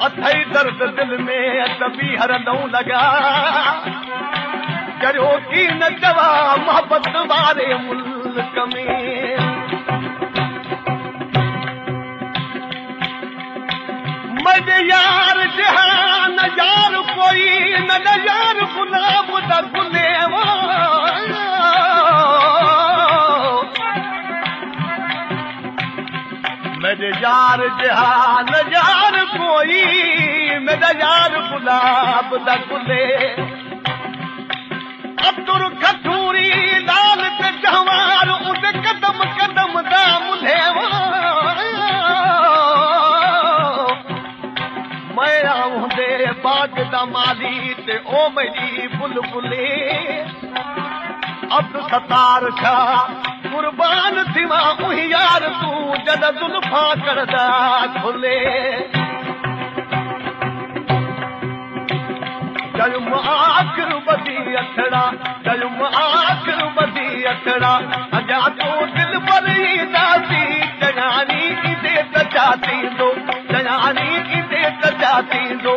अथई दर्द दिल में तभी हरदों लगा करो की न जवा मोहब्बत वारे मुल्क में मजे यार जहान यार कोई न यार गुलाब दा गुले मेरे यार जहान यार कोई मेरा यार गुलाब दा गुले अब्दुल खटूरी लाल ते जवार उस कदम कदम दा मुले मैं आउंदे बाग दा माली ते ओ मेरी बुलबुले अब्दुल सत्तार शाह कुर्बान थी मां उही यार तू जद जुल्फा करदा खुले जयुम आखिर बदी अथड़ा जयुम आखिर बदी अथड़ा अजा तो दिल भरी दासी जयानी इदे तचाती दो जयानी इदे तचाती दो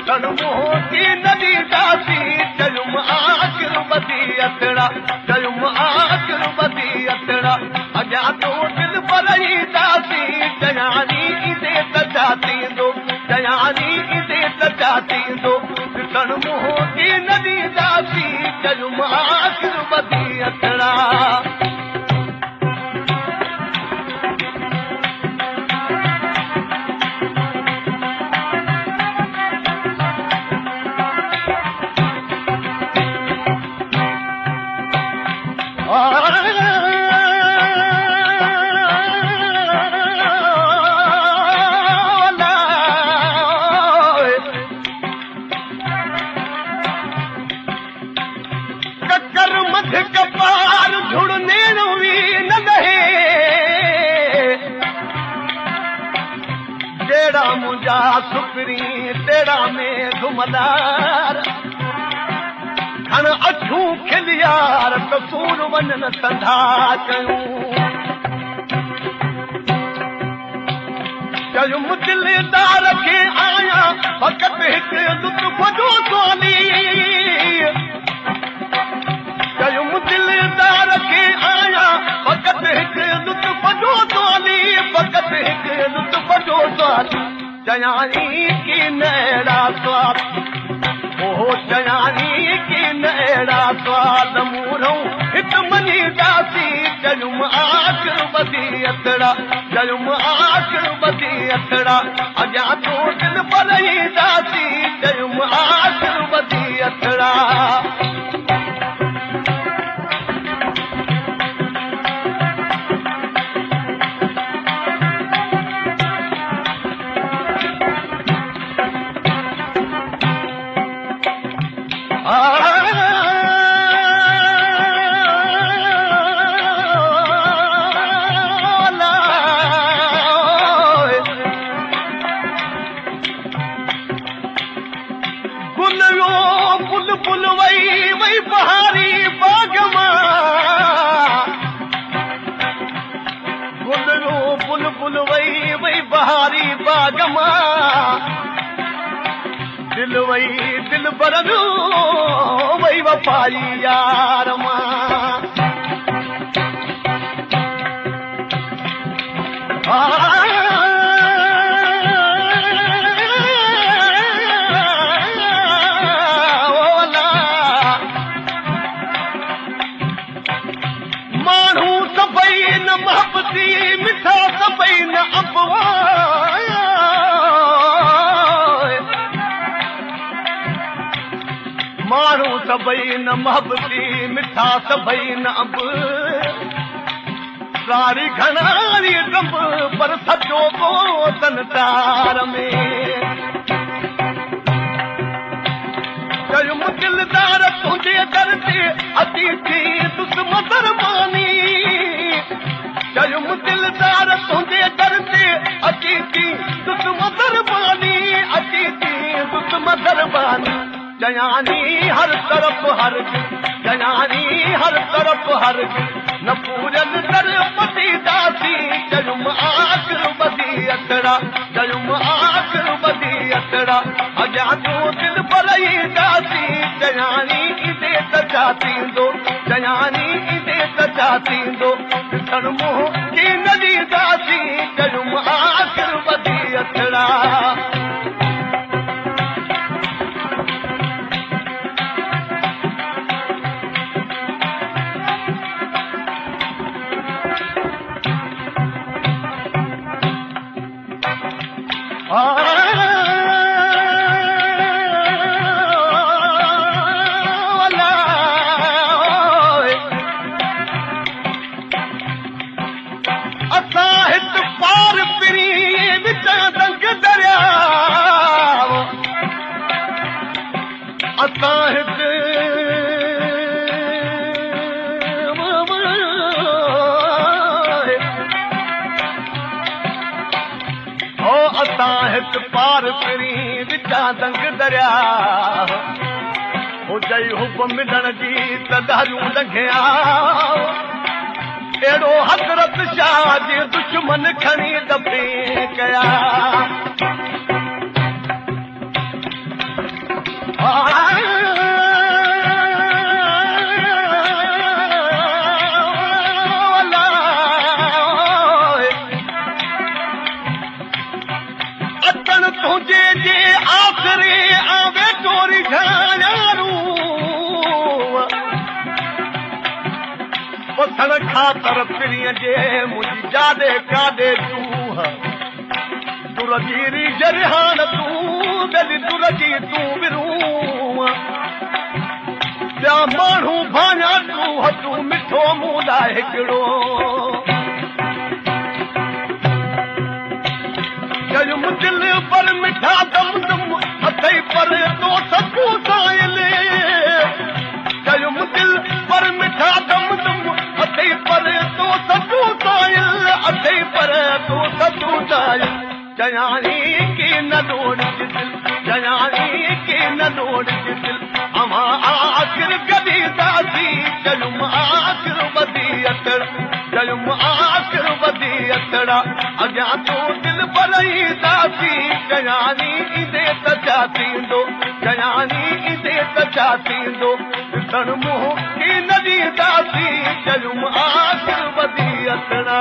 सनमो की नदी दासी जयुम आखिर बदी अथड़ा जयुम आखिर बदी अथड़ा अजा तो दिल भरी दासी जयानी इदे तचाती दो जयानी इदे तचाती दो सनमो की नदी दासी जयुम आखिर बदी अथड़ा मुझा सुकरी तेरा में घुमदार खन अछू खिलियार कसूर वञन संधा कयूं चयुम दिलदार खे आया फक़त हिकु लुत्फ़ जो सोनी चयुम दिलदार खे आया फक़त हिकु लुत्फ़ जो सोनी फक़त हिकु लुत्फ़ जो सोनी जयानी की नैड़ा स्वाद ओ जयानी की नैड़ा स्वाद मूरों हित मनी दासी जयुम आखिर बदी अथड़ा जयुम आखिर बदी अथड़ा अजा तो दिल भरी दासी जयुम आखिर बदी अथड़ा बहारी बागमा दिल वही दिल बरदू वही वफाई यार मां मानू सभई माण्हू सभई न मोहबती मिठा सभई न अंब सारी घणारी डंब पर सचो को संसार में चयुम दिलदार तुंहिंजे दर ते अची थी दुश्मन दरबानी चयुम दिलदार तुंहिंजे दर ते अची थी दुश्मन दरबानी अची थी दुश्मन दरबानी चयानी हर तरफ हर चयानी हर तरफ हर न पूरन दर पती दासी चयुम आखिर बदी अतड़ा चयुम आखिर बदी अतड़ा अॻियां तूं दिल भरई दासी चयानी इते त थींदो चयानी इते त थींदो ॾिसण मुंहुं की नदी दासी चयुम आखिर बदी अतड़ा पार फिरी विचा दंग दरिया हो जई हुब मिलण जी त दारियूं लंघिया अहिड़ो हज़रत शाह जे दुश्मन खणी दबे कया खातर फिरीअ जे मुंहिंजी जाॾे काॾे तूं दुरजी जरिहान तूं दिलि दुरजी तूं विरूं ॿिया माण्हू भाञा तूं हथूं मिठो मूं लाइ हिकिड़ो चयुम दिलि पर मिठा दम दम अथई पर तो सभु साइल चयुम दिलि पर मिठा दम दम अथई पर तो सभु साइल अथई पर तो सभु साइल चयानी की न लोड़ दिल चयानी की न लोड़ दिल अमा आखिर गदी दासी चयुम आखिर बदी अतड़ चयुम आखिर बदी अतड़ा अॻियां तूं दिल भरई दासी चयानी इते त छा थींदो चयानी इते त छा थींदो ॾिसण मुंहुं की नदी दासी चयुम आखिर बदी अतड़ा